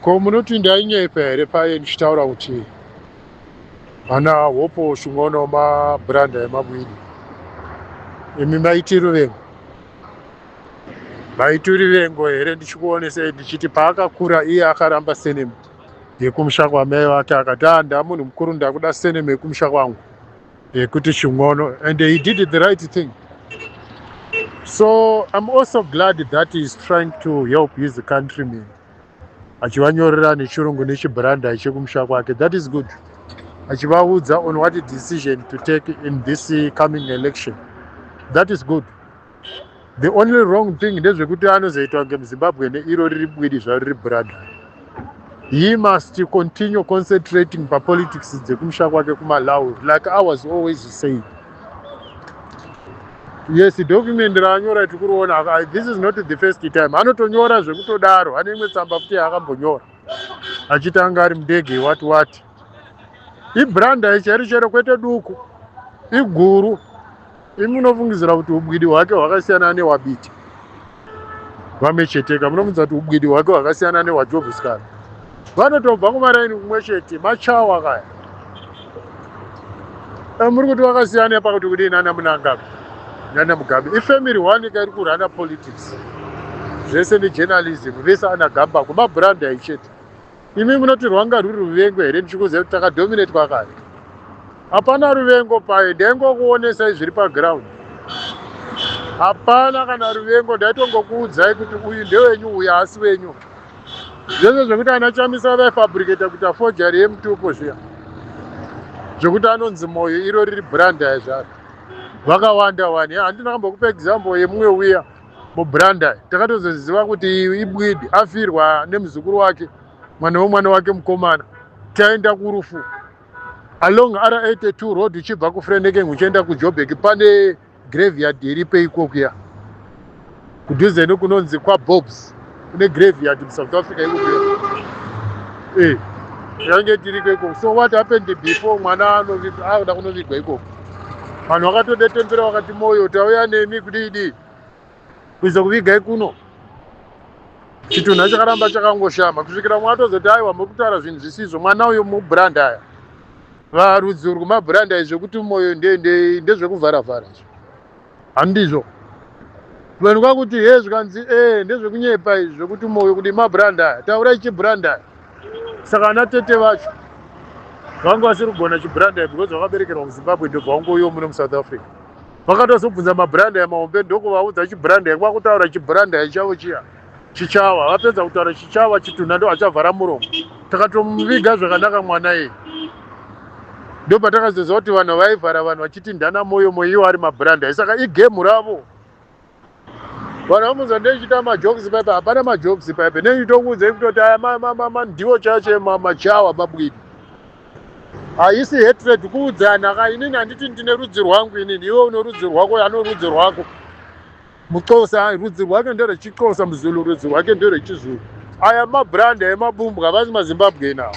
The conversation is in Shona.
Ko munoti ndainyepa here paye ndichitaura kuti mana hopo zvimwono mabhuranda emabwidi imi maiti ruvengo here ndichikuonesei ndichiti paakakura iye akaramba senemu yekumusha kwamai vake akati ndamunhu mukuru ndakuda senemu yekumusha kwangu yekuti chimwono, and he did the right thing. So I'm also glad that he's trying to help his countrymen achivanyorera nechirungu nechibhuranda chekumusha kwake. That is good. Achivaudza on what decision to take in this coming election. That is good. The only wrong thing ndezvekuti anozoitwa ngemuzimbabwe neiro riri bwidi zvaro riri bhuranda. He must continue concentrating politics dzekumusha kwake kuMalawi, like I was always saying. Yes, document raanyora tikuruona, this is not the first time. Anotonyora zvekutodaro, ane imwe tsamba futi yaakambonyora achitanga ari mudege wati ibhuranda ichero kwete duku iguru. Imi munofungidzira kuti ubwidi hwake hwakasiyana nehwabiti vamecheteka, munofungidzira kuti ubwidi hwake hwakasiyana nehwajobhuskani. Vanotobva kumaraini kumwe chete, machawa kaya. Muri kuti vakasiyana pakuti kudii nana Munangagwa nana Mugabe. Ifamily one ikairi kurana politics zvese nejournalism vese ana Gamba kumabhuranda ichete. Imi munoti rwanga ruri ruvengo here ndichikuziva kuti takadominatwa kare. Hapana ruvengo paye, ndaingokuonesai zviri paground. Hapana kana ruvengo, ndaitongokuudzai kuti uyu ndewenyu uyu haasi wenyu. Zvese zvekuti anachamisa vaifabricata kuita forgery yemutupo zviya zvekuti anonzi moyo iro riri bhuranda zvaro vakawanda wani. Handina kambokupa example yemumwe uya mubhuranda takatozoziva kuti ibwidi afirwa nemuzukuru wake mwana wake mukomana taenda kurufu along R82 road uchibva kuFreneken uchienda kuJoburg pane graveyard iripo ikokuya kudhuze nekunonzi kwaBobs kune graveyard muSouth Africa ikokuya yange tiriko ikoko. So what happened before mwana anoda kunovigwa ikoko, vanhu vakatodetembera vakati moyo tauya nemi kudidi kuiza kuviga ikuno. Chitunha chakaramba chakangoshama kusvikira mwatozoti aiwa muri kutaura zvinhu zvisizvo. Mwana uyo mubhuranda aya varudzi rwemabhuranda izvokuti moyo ndezvekuvharavhara handizvo. Vanhu kwakuti zvikanzi ndezvekunyepa izvi zvokuti moyo kuti mabhuranda aya taurai chibhuranda aya. Saka ana tete vacho vanga vasiri kugona chibhuranda because vakaberekerwa muZimbabwe ndobva vangouyo muno muSouth Africa. Vakatozobvunza mabhuranda emaombe ndokuvaudza chibhuranda kwakutaura chibhuranda chavo chiya chichawa. Vapedza kutaura chichawa chitunha ndo achavhara muromo. Takatomuviga zvakanaka mwana iyi. Ndo patakazoziva kuti vanhu vaivhara vanhu vachiti ndana moyo iwo ari mabhuranda. Saka igemu ravo. Vanhu vamunza ndechita majokes paipe, hapana majokes paipe. Nechitokuudzai kutoti aya ndiwo chacho machawa mabwidi. Haisi hatred kuudzana. Inini handiti ndine rudzi rwangu inini, iwe une rudzi rwako, ano rudzi rwako. Muxhosa rudzi rwake nderechixhosa, muzulu rudzi rwake nderechizulu. Aya mabhuranda emabumbwa havasi maZimbabwe nawo.